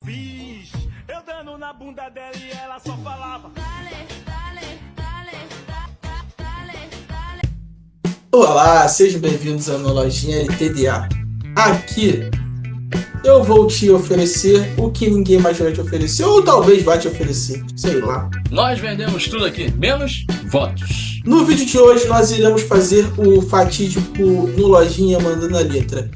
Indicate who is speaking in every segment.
Speaker 1: fiz. Eu dando na bunda dela e ela só falava.
Speaker 2: Olá, sejam bem-vindos à Lojinha LTDA. Aqui eu vou te oferecer o que ninguém mais vai te oferecer, ou talvez vai te oferecer, sei lá.
Speaker 3: Nós vendemos tudo aqui, menos votos.
Speaker 2: No vídeo de hoje nós iremos fazer o fatídico no Lojinha Mandando a Letra.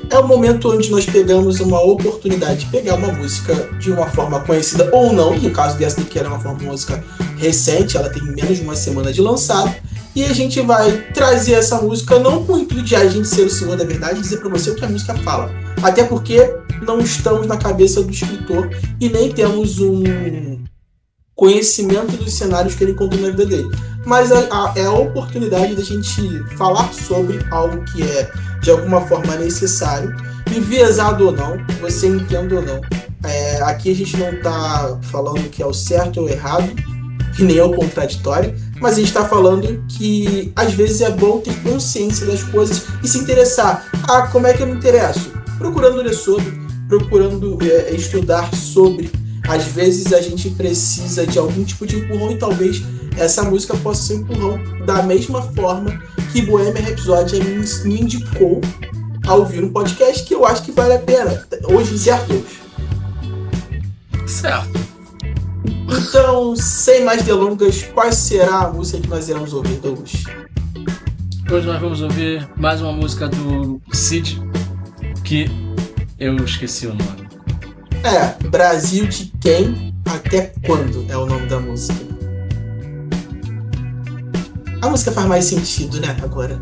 Speaker 2: É o momento onde nós pegamos uma oportunidade de pegar uma música de uma forma conhecida ou não, no caso dessa daqui era uma música recente, ela tem menos de uma semana de lançado, e a gente vai trazer essa música não com o intuito de a gente ser o senhor da verdade e dizer pra você o que a música fala. Até porque não estamos na cabeça do escritor e nem temos um conhecimento dos cenários que ele contou na vida dele. Mas é a oportunidade da gente falar sobre algo que é de alguma forma necessário, enviesado ou não, você entenda ou não. Aqui a gente não está falando que é o certo ou o errado, que nem é o contraditório, mas a gente está falando que às vezes é bom ter consciência das coisas e se interessar. Ah, como é que eu me interesso? Procurando ler sobre, procurando estudar sobre. Às vezes a gente precisa de algum tipo de empurrão e talvez essa música possa ser um empurrão da mesma forma que Bohemian Rhapsody me indicou a ouvir um podcast que eu acho que vale a pena. Hoje, certo?
Speaker 3: Certo.
Speaker 2: Então, sem mais delongas, qual será a música que nós iremos ouvir, Douglas?
Speaker 3: Hoje nós vamos ouvir mais uma música do Cid, que eu esqueci o nome.
Speaker 2: Brasil de quem até quando é o nome da música. A música faz mais sentido, né, agora.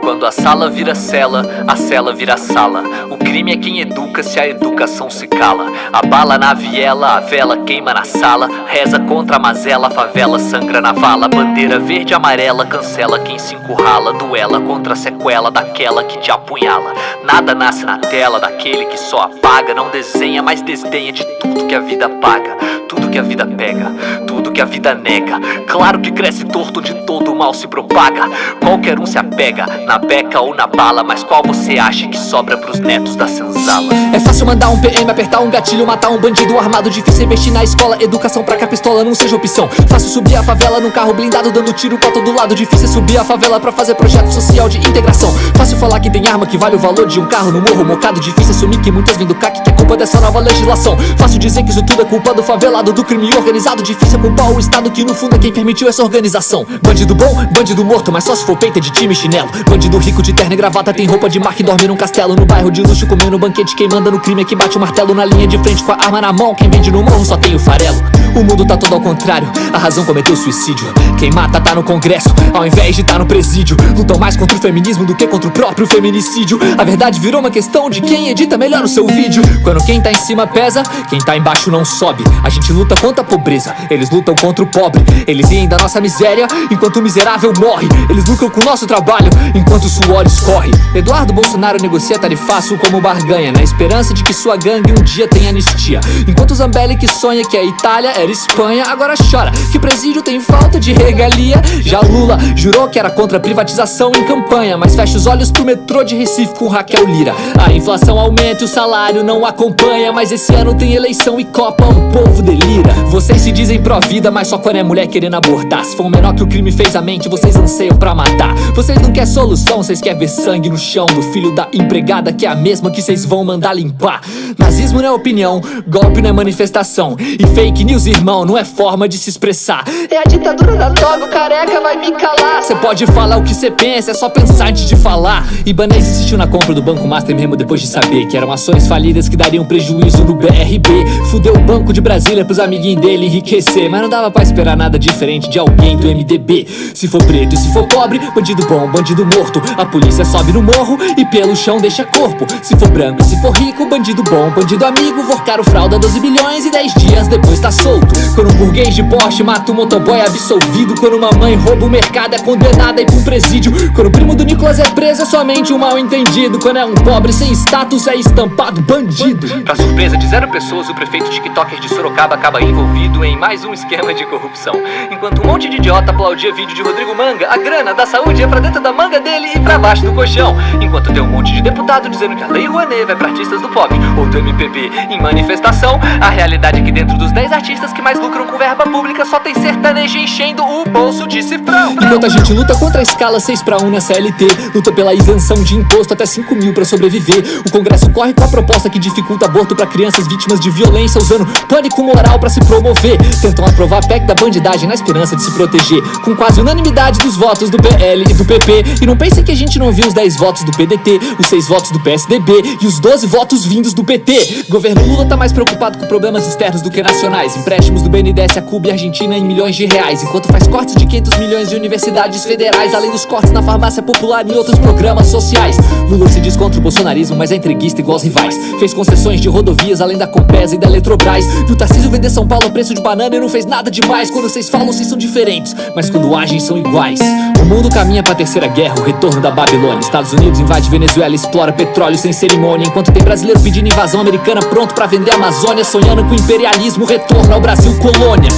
Speaker 4: Quando a sala vira cela, a cela vira sala. O crime é quem educa se a educação se cala. A bala na viela, a vela queima na sala. Reza contra a mazela, a favela sangra na vala. Bandeira verde e amarela cancela quem se encurrala. Duela contra a sequela daquela que te apunhala. Nada nasce na tela daquele que só apaga. Não desenha, mas desdenha de tudo que a vida paga. Tudo que a vida pega, tudo que a vida nega. Claro que cresce torto onde todo o mal se propaga. Qualquer um se apega na beca ou na bala, mas qual você acha que sobra pros netos da senzala?
Speaker 5: É fácil mandar um PM, apertar um gatilho, matar um bandido armado. Difícil investir na escola, educação pra que a pistola não seja opção. Fácil subir a favela num carro blindado, dando tiro pra todo lado. Difícil subir a favela pra fazer projeto social de integração. Fácil falar que tem arma que vale o valor de um carro no morro mocado. Difícil assumir que muitas vêm do CAC, que é culpa dessa nova legislação. Fácil dizer que isso tudo é culpa do favelado, do crime organizado. Difícil é culpar o Estado que no fundo é quem permitiu essa organização. Bandido bom, bandido morto, mas só se for peita de time e chinelo. Bandido rico de terno e gravata, tem roupa de marca e dorme num castelo. No bairro de luxo, comendo banquete, quem manda no crime é que bate o martelo. Na linha de frente com a arma na mão, quem vende no morro só tem o farelo. O mundo tá todo ao contrário, a razão cometeu suicídio. Quem mata tá no congresso, ao invés de tá no presídio. Lutam mais contra o feminismo do que contra o próprio feminicídio. A verdade virou uma questão de quem edita melhor o seu vídeo. Quando quem tá em cima pesa, quem tá embaixo não sobe. A gente luta contra a pobreza, eles lutam contra o pobre. Eles riem da nossa miséria, enquanto o miserável morre. Eles lucram com o nosso trabalho, enquanto o suor escorre. Eduardo Bolsonaro negocia tarifaço como barganha, na esperança de que sua gangue um dia tenha anistia. Enquanto o Zambelli que sonha que a Itália era Espanha, agora chora que presídio tem falta de regalia. Já Lula jurou que era contra a privatização em campanha, mas fecha os olhos pro metrô de Recife com Raquel Lira. A inflação aumenta e o salário não acompanha, mas esse ano tem eleição e Copa, o povo delira. Vocês se dizem pró-vida, mas só quando é mulher querendo abortar. Se for o menor que o crime fez a mente, vocês anseiam pra matar. Vocês não querem solução, vocês querem ver sangue no chão do filho da empregada, que é a mesma que vocês vão mandar limpar. Nazismo não é opinião, golpe não é manifestação, e fake news, irmão, não é forma de se expressar. É a ditadura da toga, o careca vai me calar. Cê pode falar o que cê pensa, é só pensar antes de falar. Ibanez insistiu na compra do Banco Master mesmo depois de saber que eram ações falidas que dariam prejuízo no BRB. Fudeu o Banco de Brasília pros amiguinhos dele enriquecer, mas não dava pra esperar nada diferente de alguém do MDB. Se for preto preto. Se for pobre, bandido bom, bandido morto. A polícia sobe no morro e pelo chão deixa corpo. Se for branco e se for rico, bandido bom, bandido amigo. Vorcaram fralda 12 bilhões e 10 dias depois tá solto. Quando um burguês de Porsche mata um motoboy absolvido. Quando uma mãe rouba o mercado é condenada a ir pra um presídio. Quando o primo do Nicolas é preso é somente um mal entendido. Quando é um pobre sem status é estampado bandido.
Speaker 4: Pra surpresa de 0 pessoas, o prefeito TikToker de Sorocaba acaba envolvido em mais um esquema de corrupção. Enquanto um monte de idiota aplaudia vídeo de Rodrigo Manga, a grana da saúde ia pra dentro da manga dele e pra baixo do colchão. Enquanto tem um monte de deputado dizendo que a Lei Rouanet vai pra artistas do pop ou do MPB em manifestação, a realidade é que dentro dos 10 artistas que mais lucram com verba pública só tem sertanejo enchendo o bolso de cifrão.
Speaker 5: Enquanto a gente luta contra a escala 6:1 na CLT, luta pela isenção de imposto até 5 mil pra sobreviver, o Congresso corre com a proposta que dificulta aborto pra crianças vítimas de violência, usando pânico moral pra se promover. Tentam aprovar a PEC da bandidagem na esperança de se proteger, com quase unanimidade dos votos do PL e do PP. E não pensem que a gente não viu os 10 votos do PDT, os 6 votos do PSDB e os 12 votos vindos do PT. Governo Lula tá mais preocupado com problemas externos do que nacionais. Empréstimos do BNDES a Cuba e Argentina em milhões de reais, enquanto faz cortes de 500 milhões de universidades federais, além dos cortes na farmácia popular e outros programas sociais. Lula se diz contra o bolsonarismo, mas é entreguista igual aos rivais. Fez concessões de rodovias além da Compesa e da Eletrobras. Viu Tarcísio vender São Paulo a preço de banana e não fez nada demais. Quando vocês falam, vocês são diferentes, mas quando agem são iguais. O mundo caminha pra terceira guerra, o retorno da Babilônia. Estados Unidos invade Venezuela, explora petróleo sem cerimônia, enquanto tem brasileiro pedindo invasão americana pronto pra vender a Amazônia, sonhando com o imperialismo, retorno ao Brasil colônia.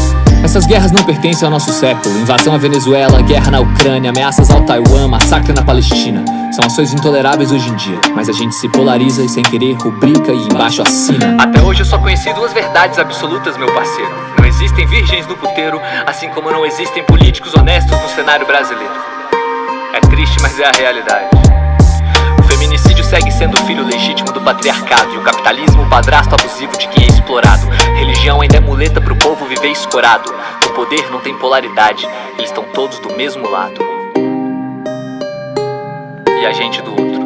Speaker 5: Essas guerras não pertencem ao nosso século. Invasão à Venezuela, guerra na Ucrânia, ameaças ao Taiwan, massacre na Palestina. São ações intoleráveis hoje em dia, mas a gente se polariza e sem querer rubrica e embaixo assina.
Speaker 4: Até hoje eu só conheci 2 verdades absolutas, meu parceiro. Não existem virgens no puteiro, assim como não existem políticos honestos no cenário brasileiro. É triste, mas é a realidade. O feminicídio segue sendo o filho legítimo do patriarcado, e o capitalismo o padrasto abusivo de quem é explorado. Religião ainda é muleta pro povo viver escorado. No poder não tem polaridade, eles estão todos do mesmo lado. E a gente do outro.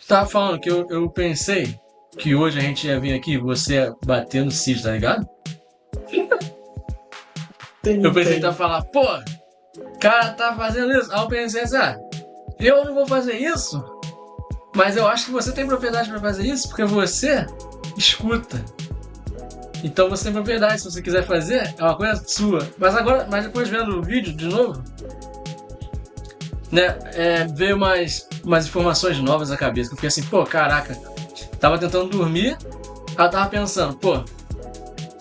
Speaker 3: Tava falando que eu pensei que hoje a gente ia vir aqui, você ia bater no Cid, tá ligado? Eu pensei que tava falar, pô, o cara tá fazendo isso. Aí eu pensei assim, eu não vou fazer isso, mas eu acho que você tem propriedade pra fazer isso, porque você escuta. Então você tem propriedade, se você quiser fazer, é uma coisa sua. Mas depois vendo o vídeo de novo, né, veio mais informações novas na cabeça, que eu fiquei assim, pô, caraca, tava tentando dormir, aí eu tava pensando, pô,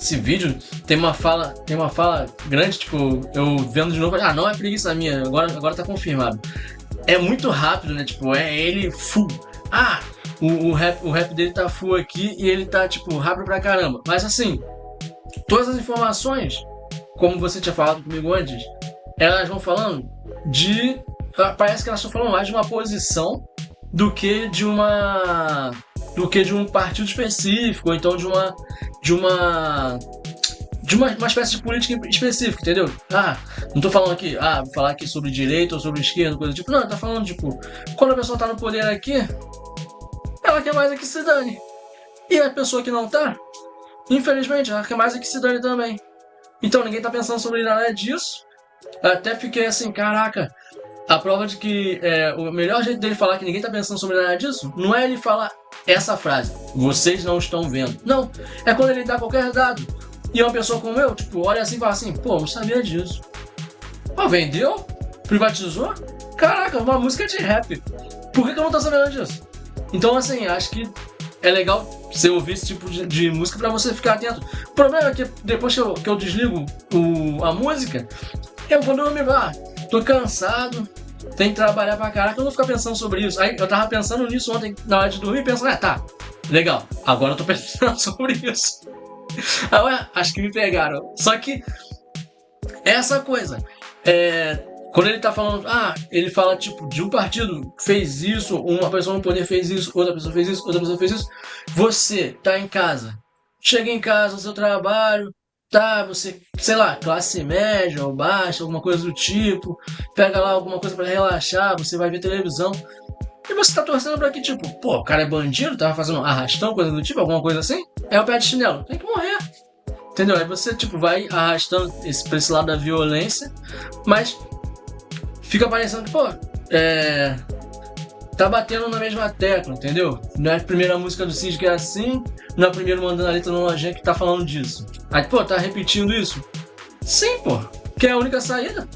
Speaker 3: esse vídeo tem uma fala grande, tipo, eu vendo de novo, não é preguiça minha, agora tá confirmado. É muito rápido, né, tipo, é ele full, o rap dele tá full aqui e ele tá, tipo, rápido pra caramba. Mas assim, todas as informações, como você tinha falado comigo antes, elas vão falando parece que elas estão falando mais de uma posição do que de um partido específico, ou então de uma espécie de política específica, entendeu? Não tô falando aqui, vou falar aqui sobre direita ou sobre esquerda, coisa do tipo. Não, tá falando, tipo, quando a pessoa tá no poder aqui, ela quer mais é que se dane. E a pessoa que não tá, infelizmente, ela quer mais é que se dane também. Então ninguém tá pensando sobre nada disso. Até fiquei assim, caraca, a prova de que o melhor jeito dele falar que ninguém tá pensando sobre nada disso não é ele falar essa frase, vocês não estão vendo. Não, é quando ele dá qualquer dado. E uma pessoa como eu, tipo, olha assim e fala assim, pô, não sabia disso. Vendeu? Privatizou? Caraca, uma música de rap. Por que eu não tô sabendo disso? Então, assim, acho que é legal você ouvir esse tipo de música pra você ficar atento. O problema é que depois que eu desligo a música, eu vou dormir, tô cansado, tenho que trabalhar pra caraca, eu não vou ficar pensando sobre isso. Aí eu tava pensando nisso ontem, na hora de dormir, pensando, tá, legal, agora eu tô pensando sobre isso. Aí, acho que me pegaram. Só que essa coisa, quando ele tá falando, ele fala tipo de um partido fez isso, uma pessoa no poder fez isso, outra pessoa fez isso, outra pessoa fez isso. Você tá em casa, chega em casa, no seu trabalho, tá, você, sei lá, classe média ou baixa, alguma coisa do tipo, pega lá alguma coisa pra relaxar, você vai ver televisão, e você tá torcendo pra que, tipo, pô, o cara é bandido, tava fazendo arrastão, coisa do tipo, alguma coisa assim, é o pé de chinelo, tem que morrer. Entendeu? Aí você, tipo, vai arrastando pra esse lado da violência, mas fica parecendo que, pô, tá batendo na mesma tecla, entendeu? Não é a primeira música do Cid que é assim, não é o primeiro mandando a letra no Lojinha que tá falando disso. Aí, pô, tá repetindo isso? Sim, pô. Que é a única saída?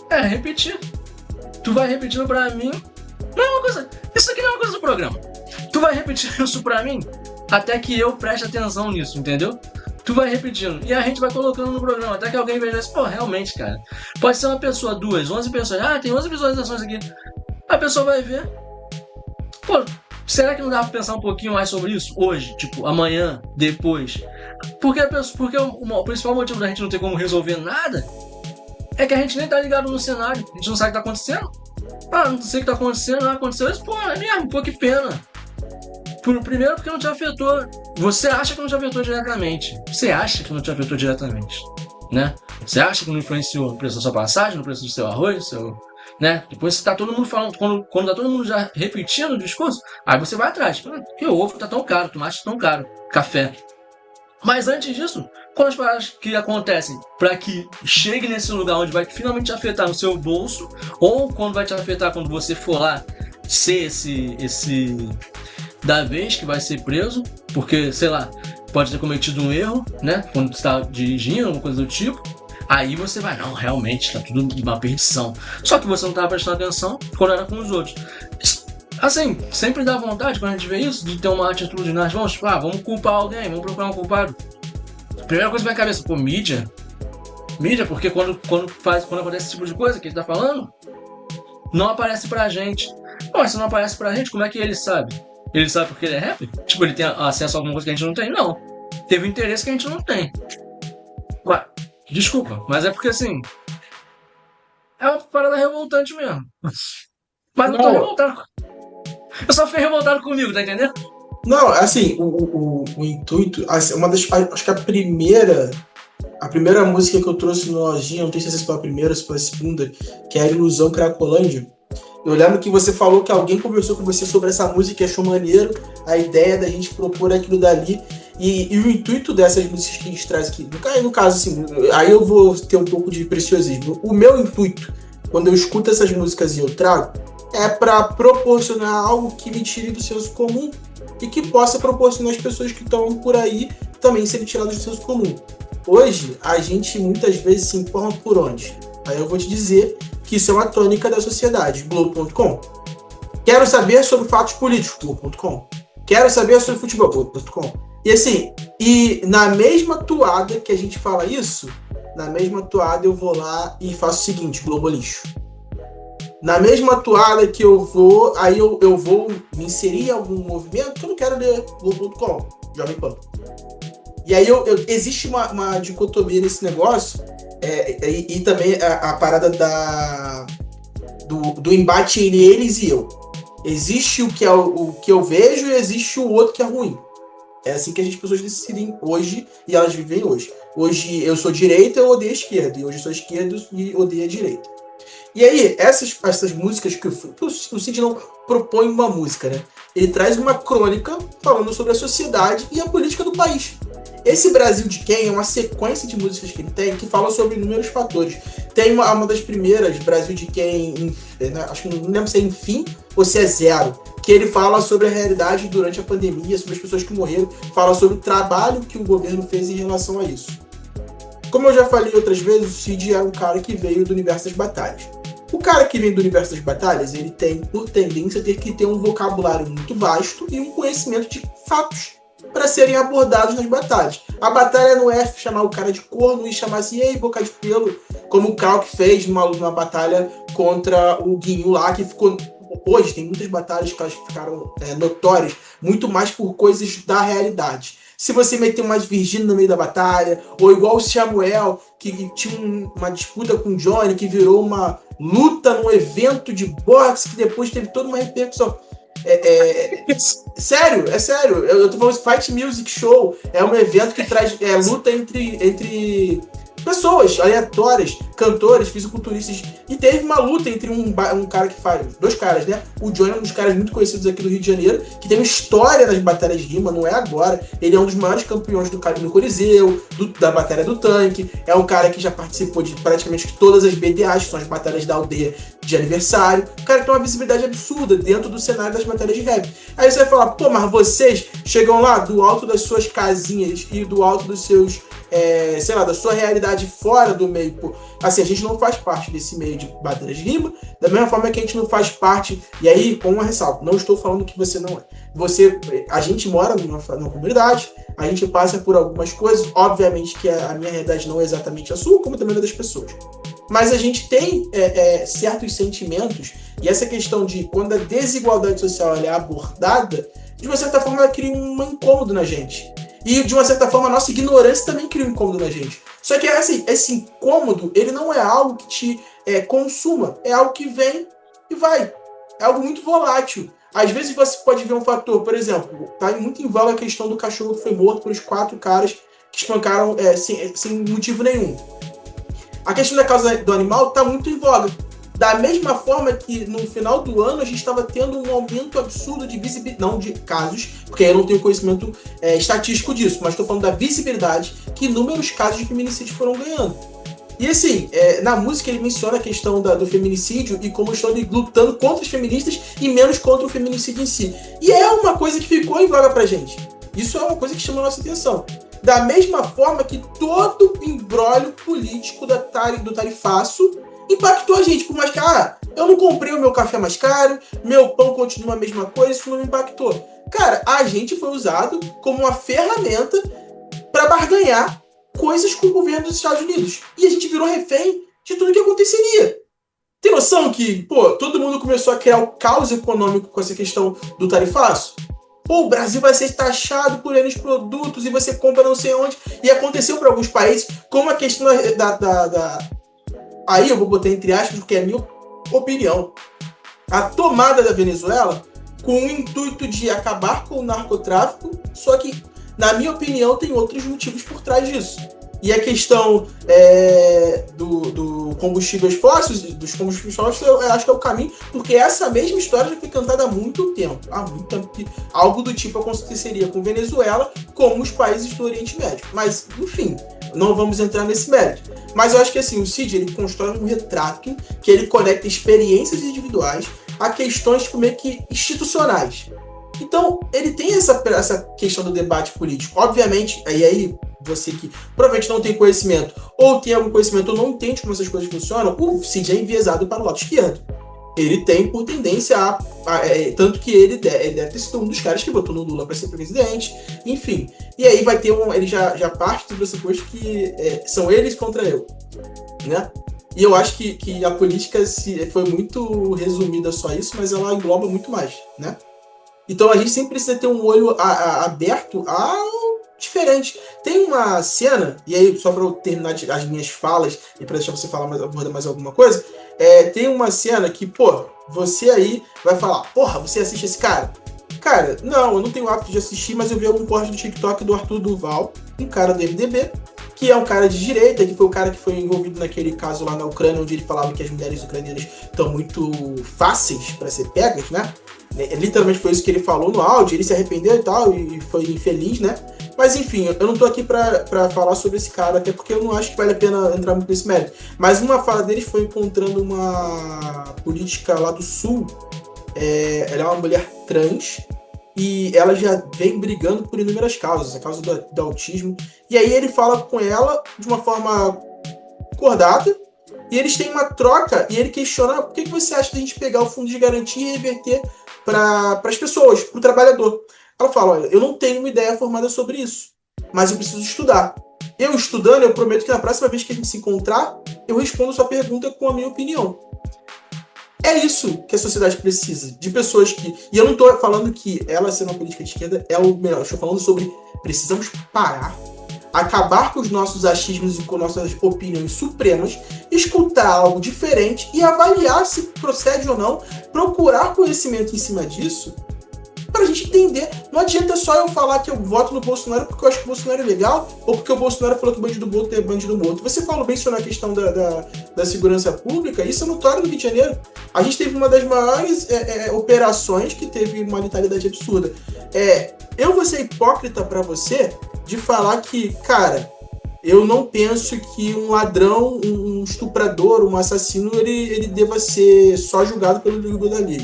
Speaker 3: É repetir. Tu vai repetindo pra mim. Não é uma coisa. Isso aqui não é uma coisa do programa. Tu vai repetir isso pra mim até que eu preste atenção nisso, entendeu? Tu vai repetindo. E a gente vai colocando no programa até que alguém veja isso. Pô, realmente, cara. Pode ser uma pessoa, 2, 11 pessoas. Ah, tem 11 visualizações aqui. A pessoa vai ver. Pô, será que não dá pra pensar um pouquinho mais sobre isso hoje? Tipo, amanhã, depois? Porque o principal motivo da gente não ter como resolver nada é que a gente nem tá ligado no cenário. A gente não sabe o que tá acontecendo. Ah, não sei o que tá acontecendo. Não aconteceu isso. Pô, é mesmo. Pô, que pena. Primeiro porque não te afetou. Você acha que não te afetou diretamente. Você acha que não te afetou diretamente, né? Você acha que não influenciou no preço da sua passagem, no preço do seu arroz, do seu... né? Depois tá todo mundo falando, quando tá todo mundo já repetindo o discurso, aí você vai atrás. Que o ovo tá tão caro, tomate tão caro, café. Mas antes disso, quando as paradas que acontecem para que chegue nesse lugar onde vai finalmente te afetar no seu bolso, ou quando vai te afetar quando você for lá ser esse da vez que vai ser preso, porque, sei lá, pode ter cometido um erro, né? Quando você tá dirigindo, alguma coisa do tipo. Aí você vai, não, realmente, tá tudo uma perdição. Só que você não tava prestando atenção quando era com os outros. Assim, sempre dá vontade, quando a gente vê isso, de ter uma atitude nas mãos, tipo, vamos culpar alguém, vamos procurar um culpado. Primeira coisa que vem à cabeça, pô, mídia. Mídia, porque quando acontece esse tipo de coisa que ele tá falando, não aparece pra gente. Pô, mas se não aparece pra gente, como é que ele sabe? Ele sabe porque ele é rapper? Tipo, ele tem acesso a alguma coisa que a gente não tem? Não. Teve um interesse que a gente não tem. Ué, desculpa, mas é porque assim, é uma parada revoltante mesmo. Mas não tô revoltado. Eu só fiquei revoltado comigo, tá entendendo?
Speaker 2: Não, assim, o intuito, assim, acho que a primeira música que eu trouxe no Lojinha, não sei se essa foi a primeira ou se foi a segunda, que é a Ilusão Cracolândia. Eu lembro que você falou que alguém conversou com você sobre essa música e achou maneiro a ideia da gente propor aquilo dali. E o intuito dessas músicas que a gente traz aqui, no caso, assim, aí eu vou ter um pouco de preciosismo. O meu intuito, quando eu escuto essas músicas e eu trago, é para proporcionar algo que me tire do senso comum e que possa proporcionar às pessoas que estão por aí também serem tiradas do senso comum. Hoje, a gente muitas vezes se informa por onde? Aí eu vou te dizer que isso é uma tônica da sociedade, Globo.com. Quero saber sobre fatos políticos, Globo.com. Quero saber sobre futebol, Globo.com. E assim, na mesma toada que a gente fala isso, na mesma toada eu vou lá e faço o seguinte, Globo Lixo. Na mesma toada que eu vou, aí eu vou me inserir em algum movimento que eu não quero ler Globo.com, Jovem Pan. E aí existe uma dicotomia nesse negócio, e também a parada do embate entre eles e eu. Existe o que eu vejo e existe o outro que é ruim. É assim que as pessoas decidem hoje e elas vivem hoje. Hoje eu sou direita, eu odeio a esquerda. E hoje eu sou esquerda e odeio a direita. E aí, essas músicas que o Cid não propõe uma música, né? Ele traz uma crônica falando sobre a sociedade e a política do país. Esse Brasil de Quem é uma sequência de músicas que ele tem que fala sobre inúmeros fatores. Tem uma das primeiras, Brasil de Quem, acho que não lembro se é Enfim ou se é Zero, que ele fala sobre a realidade durante a pandemia, sobre as pessoas que morreram, fala sobre o trabalho que o governo fez em relação a isso. Como eu já falei outras vezes, o Cid é um cara que veio do universo das batalhas. O cara que vem do universo das batalhas, ele tem, por tendência, ter que ter um vocabulário muito vasto e um conhecimento de fatos para serem abordados nas batalhas. A batalha não é chamar o cara de corno e chamar assim, ei, boca de pelo, como o Krauk fez numa batalha contra o Guinho lá, que ficou... Hoje tem muitas batalhas que elas ficaram notórias, muito mais por coisas da realidade. Se você meter umas Virgínia no meio da batalha, ou igual o Samuel, que tinha uma disputa com o Johnny, que virou uma luta num evento de boxe, que depois teve toda uma repercussão. Sério, é sério. Eu tô falando Fight Music Show. É um evento que traz luta entre pessoas aleatórias, cantores, fisiculturistas. E teve uma luta entre um cara que faz... 2 caras, né? O Johnny é um dos caras muito conhecidos aqui do Rio de Janeiro, que tem uma história nas batalhas de rima, não é agora. Ele é um dos maiores campeões no Coliseu, da Batalha do Tanque. É um cara que já participou de praticamente todas as BDAs, que são as batalhas da aldeia de aniversário. O cara tem uma visibilidade absurda dentro do cenário das batalhas de rap. Aí você vai falar, pô, mas vocês chegam lá do alto das suas casinhas e do alto dos seus... sei lá, da sua realidade fora do meio. Pô. Assim, a gente não faz parte desse meio de batalhas de rima, da mesma forma que a gente não faz parte, e aí, com uma ressalva, não estou falando que você não é. A gente mora numa comunidade, a gente passa por algumas coisas, obviamente que a minha realidade não é exatamente a sua, como também a das pessoas. Mas a gente tem certos sentimentos, e essa questão de quando a desigualdade social é abordada, de uma certa forma ela cria um incômodo na gente. E, de uma certa forma, a nossa ignorância também cria um incômodo na gente. Só que esse incômodo, ele não é algo que te consuma. É algo que vem e vai. É algo muito volátil. Às vezes você pode ver um fator, por exemplo, tá muito em voga a questão do cachorro que foi morto por os 4 caras que espancaram sem motivo nenhum. A questão da causa do animal tá muito em voga. Da mesma forma que no final do ano a gente estava tendo um aumento absurdo de visibilidade, não de casos, porque eu não tenho conhecimento estatístico disso, mas estou falando da visibilidade que inúmeros casos de feminicídio foram ganhando. E assim, na música ele menciona a questão do feminicídio e como estão lutando contra os feministas e menos contra o feminicídio em si. E é uma coisa que ficou em voga pra gente. Isso é uma coisa que chama a nossa atenção. Da mesma forma que todo o imbróglio político do tarifaço impactou a gente, por mais que eu não comprei o meu café mais caro, meu pão continua a mesma coisa, isso não me impactou. Cara, a gente foi usado como uma ferramenta para barganhar coisas com o governo dos Estados Unidos. E a gente virou refém de tudo que aconteceria. Tem noção que, todo mundo começou a criar o caos econômico com essa questão do tarifaço? O Brasil vai ser taxado por N produtos e você compra não sei onde. E aconteceu para alguns países, como a questão aí eu vou botar entre aspas, porque é a minha opinião. A tomada da Venezuela com o intuito de acabar com o narcotráfico, só que, na minha opinião, tem outros motivos por trás disso. E a questão dos combustíveis fósseis, eu acho que é o caminho, porque essa mesma história já foi cantada há muito tempo. Que algo do tipo aconteceria com Venezuela, como os países do Oriente Médio. Mas, enfim, não vamos entrar nesse mérito. Mas eu acho que assim, o Cid, ele constrói um retrato que ele conecta experiências individuais a questões meio que institucionais. Então, ele tem essa questão do debate político. Obviamente, aí você que provavelmente não tem conhecimento, ou tem algum conhecimento ou não entende como essas coisas funcionam, o Cid é enviesado para o lado esquerdo. Ele tem por tendência tanto que ele deve ter sido um dos caras que votou no Lula para ser presidente, enfim. E aí vai ter ele já parte do pressuposto que são eles contra eu, né? E eu acho que a política foi muito resumida só isso, mas ela engloba muito mais, né? Então a gente sempre precisa ter um olho aberto ao diferente. Tem uma cena, e aí só para eu terminar as minhas falas e para deixar você falar abordar mais alguma coisa, tem uma cena que, você aí vai falar, você assiste esse cara? Cara, não, eu não tenho o hábito de assistir, mas eu vi algum corte do TikTok do Arthur Duval, um cara do MDB, que é um cara de direita, que foi o cara que foi envolvido naquele caso lá na Ucrânia, onde ele falava que as mulheres ucranianas estão muito fáceis para ser pegas, né? Literalmente foi isso que ele falou no áudio, ele se arrependeu e tal, e foi infeliz, né? Mas enfim, eu não tô aqui pra falar sobre esse cara, até porque eu não acho que vale a pena entrar muito nesse mérito. Mas uma fala dele foi encontrando uma política lá do Sul, ela é uma mulher trans, e ela já vem brigando por inúmeras causas, a causa do autismo. E aí ele fala com ela de uma forma concordada, e eles têm uma troca, e ele questiona por que você acha da gente pegar o fundo de garantia e reverter para as pessoas, para o trabalhador. Ela fala, olha, eu não tenho uma ideia formada sobre isso, mas eu preciso estudar. Eu estudando, eu prometo que na próxima vez que a gente se encontrar, eu respondo a sua pergunta com a minha opinião. É isso que a sociedade precisa, de pessoas que... E eu não estou falando que ela sendo uma política de esquerda é o melhor, eu estou falando sobre precisamos parar, acabar com os nossos achismos e com nossas opiniões supremas, escutar algo diferente e avaliar se procede ou não, procurar conhecimento em cima disso pra gente entender. Não adianta só eu falar que eu voto no Bolsonaro porque eu acho que o Bolsonaro é legal ou porque o Bolsonaro falou que bandido morto é bandido morto. Você falou bem sobre a questão da segurança pública, isso é notório no Rio de Janeiro. A gente teve uma das maiores operações que teve uma letalidade absurda. Eu vou ser hipócrita pra você de falar que, cara, eu não penso que um ladrão, um estuprador, um assassino, ele deva ser só julgado pelo livro da lei.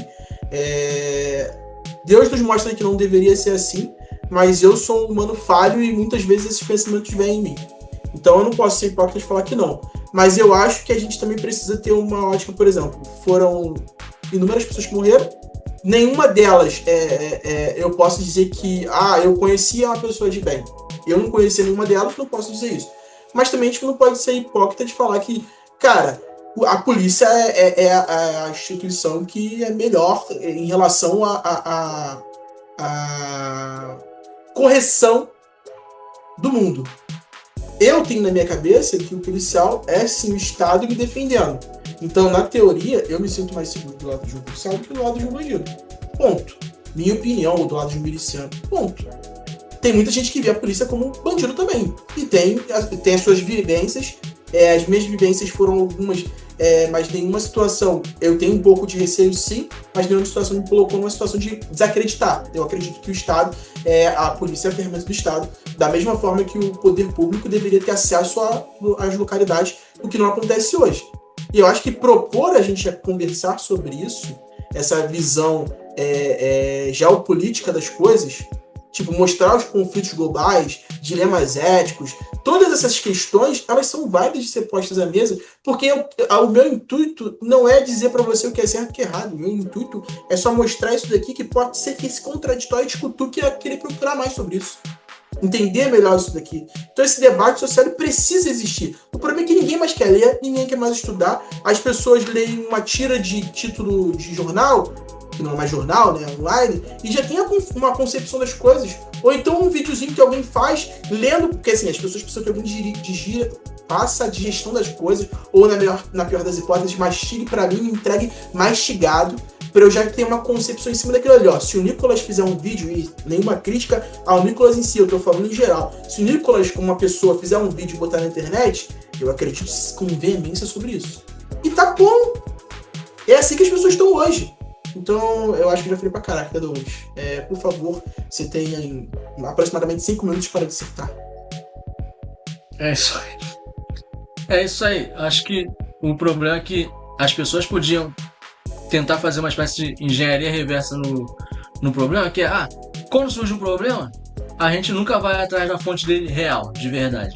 Speaker 2: Deus nos mostra que não deveria ser assim, mas eu sou um humano falho e muitas vezes esses pensamentos vêm em mim. Então eu não posso ser hipócrita de falar que não. Mas eu acho que a gente também precisa ter uma ótica, por exemplo, foram inúmeras pessoas que morreram, nenhuma delas eu posso dizer que eu conhecia uma pessoa de bem. Eu não conhecia nenhuma delas, não posso dizer isso. Mas também a gente não pode ser hipócrita de falar que, cara, a polícia é a instituição que é melhor em relação à correção do mundo. Eu tenho na minha cabeça que o policial é sim o Estado me defendendo. Então, na teoria, eu me sinto mais seguro do lado de um policial do que do lado de um bandido. Ponto. Minha opinião, ou do lado de um miliciano. Ponto. Tem muita gente que vê a polícia como um bandido também. E tem as suas vivências. As minhas vivências foram algumas, mas nenhuma situação eu tenho um pouco de receio, sim, mas nenhuma situação me colocou numa situação de desacreditar. Eu acredito que o Estado, a polícia é a ferramenta do Estado, da mesma forma que o poder público deveria ter acesso às localidades, o que não acontece hoje. E eu acho que propor a gente conversar sobre isso, essa visão geopolítica das coisas, tipo, mostrar os conflitos globais, dilemas éticos, todas essas questões, elas são válidas de ser postas à mesa, porque o meu intuito não é dizer para você o que é certo e o que é errado. O meu intuito é só mostrar isso daqui, que pode ser que esse contraditório te cutuque a querer procurar mais sobre isso. Entender melhor isso daqui. Então esse debate social precisa existir. O problema é que ninguém mais quer ler, ninguém quer mais estudar. As pessoas leem uma tira de título de jornal, que não é mais jornal, né, online, e já tem uma concepção das coisas. Ou então um videozinho que alguém faz lendo, porque assim, as pessoas precisam que alguém faça a digestão das coisas, ou na pior das hipóteses, mastigue pra mim, me entregue mastigado, para eu já ter uma concepção em cima daquilo ali. Ó, se o Nicolas fizer um vídeo, e nenhuma crítica ao Nicolas em si, eu tô falando em geral, se o Nicolas, como uma pessoa, fizer um vídeo e botar na internet, eu acredito com veemência sobre isso. E tá bom! É assim que as pessoas estão hoje. Então, eu acho que já falei pra caraca, Douglas. Por favor, você tem aproximadamente 5 minutos para dissertar.
Speaker 3: É isso aí. É isso aí. Acho que o problema é que as pessoas podiam tentar fazer uma espécie de engenharia reversa no problema, que é, quando surge um problema, a gente nunca vai atrás da fonte dele real, de verdade.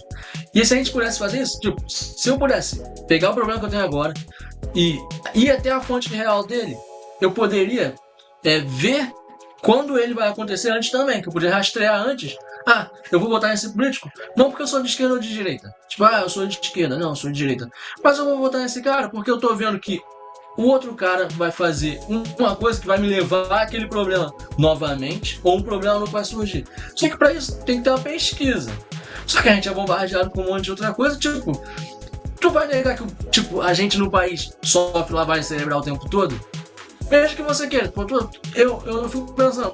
Speaker 3: E se a gente pudesse fazer isso, tipo, se eu pudesse pegar o problema que eu tenho agora e ir até a fonte real dele, eu poderia ver quando ele vai acontecer antes também, que eu poderia rastrear antes. Eu vou votar nesse político, não porque eu sou de esquerda ou de direita. Tipo, eu sou de esquerda, não, eu sou de direita. Mas eu vou votar nesse cara porque eu tô vendo que o outro cara vai fazer uma coisa que vai me levar àquele problema novamente, ou um problema não vai surgir. Só que pra isso tem que ter uma pesquisa. Só que a gente é bombardeado com um monte de outra coisa, tipo, tu vai negar que a gente no país sofre lavagem cerebral o tempo todo? Mesmo que você queira. Eu fico pensando,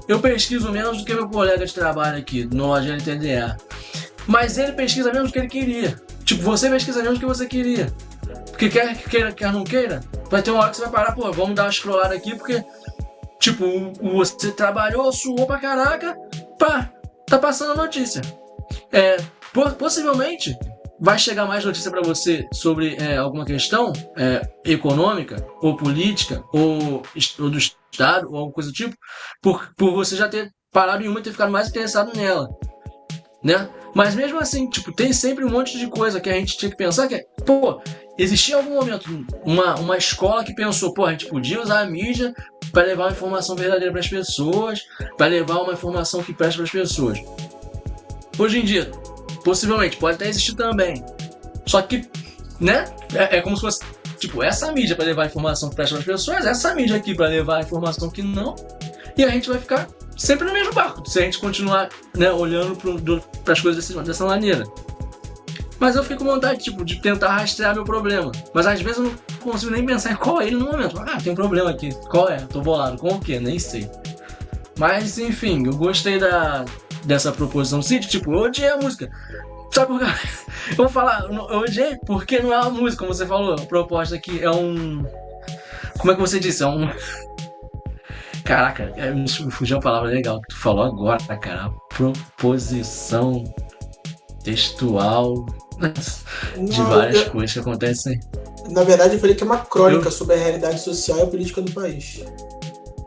Speaker 3: eu pesquiso menos do que meu colega de trabalho aqui, no LTDA. Mas ele pesquisa menos do que ele queria. Tipo, você pesquisa menos do que você queria. Porque quer não queira, vai ter uma hora que você vai parar, vamos dar uma scrollada aqui, porque, tipo, você trabalhou, suou pra caraca, tá passando a notícia. Possivelmente vai chegar mais notícia para você sobre alguma questão econômica, ou política, ou do Estado, ou alguma coisa do tipo, por você já ter parado em uma e ter ficado mais interessado nela, né? Mas mesmo assim, tipo, tem sempre um monte de coisa que a gente tinha que pensar que existia em algum momento uma escola que pensou, a gente podia usar a mídia para levar uma informação verdadeira para as pessoas, para levar uma informação que preste para as pessoas. Hoje em dia, possivelmente, pode até existir também. Só que, né? É como se fosse, tipo, essa mídia para levar a informação que presta para as pessoas, essa mídia aqui para levar a informação que não, e a gente vai ficar sempre no mesmo barco, se a gente continuar, né, olhando para as coisas dessa maneira. Mas eu fico com vontade, tipo, de tentar rastrear meu problema. Mas às vezes eu não consigo nem pensar em qual é ele no momento. Tem um problema aqui. Qual é? Tô bolado. Com o quê? Nem sei. Mas, enfim, eu gostei dessa proposição do Cid. Tipo, eu odiei a música. Sabe por quê? Eu vou falar, eu odiei porque não é uma música, como você falou. A proposta aqui é um... Como é que você disse? É um... Caraca, fugiu a palavra legal que tu falou agora, cara. Proposição textual de várias coisas que acontecem.
Speaker 2: Na verdade, eu falei que é uma crônica sobre a realidade social e a política do país.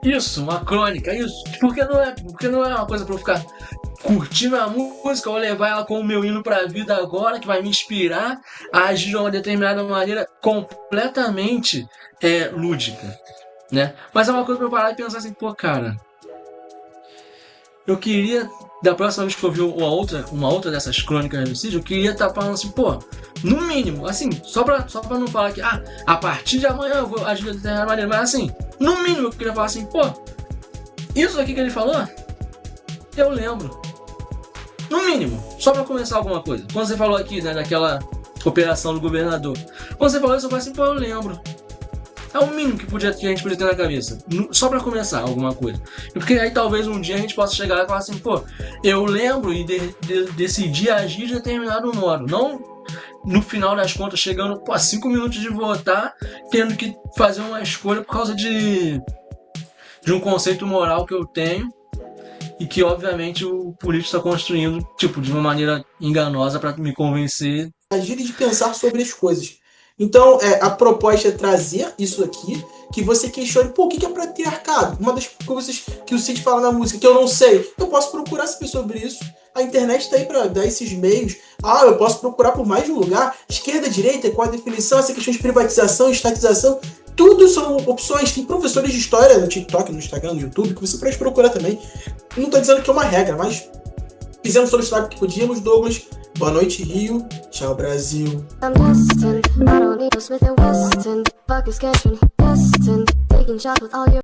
Speaker 3: Isso, uma crônica, isso. Porque não é uma coisa pra eu ficar curtindo a música ou levar ela como meu hino pra vida agora, que vai me inspirar a agir de uma determinada maneira completamente lúdica, né? Mas é uma coisa pra eu parar e pensar assim, pô, cara, eu queria, da próxima vez que eu ouvir uma outra dessas crônicas do Cid, eu queria estar falando assim, pô, no mínimo, assim, só pra não falar que, a partir de amanhã eu vou agir de determinada maneira, mas assim, no mínimo eu queria falar assim, pô, isso aqui que ele falou, eu lembro. No mínimo, só pra começar alguma coisa. Quando você falou aqui, né, daquela operação do governador, quando você falou isso, eu falei assim, pô, eu lembro. É o mínimo que a gente podia ter na cabeça. Só pra começar alguma coisa. Porque aí talvez um dia a gente possa chegar lá e falar assim, pô, eu lembro e decidi agir de determinado modo. Não, no final das contas, chegando a 5 minutos de votar, tendo que fazer uma escolha por causa de um conceito moral que eu tenho e que, obviamente, o político está construindo, tipo, de uma maneira enganosa para me convencer.
Speaker 2: Agir e de pensar sobre as coisas. Então, a proposta é trazer isso aqui, que você questione, pô, o que é patriarcado? Uma das coisas que o Cid fala na música, que eu não sei, eu posso procurar saber sobre isso. A internet está aí para dar esses meios. Eu posso procurar por mais de um lugar. Esquerda, direita, qual a definição, essa questão de privatização, estatização, tudo são opções. Tem professores de história no TikTok, no Instagram, no YouTube, que você pode procurar também. Não estou dizendo que é uma regra, mas fizemos todo o estrago que podíamos, Douglas. Boa noite, Rio. Tchau, Brasil.
Speaker 6: I'm destined, I don't need no Smith & Wesson. Fuck is catching, destined. Taking shots with all your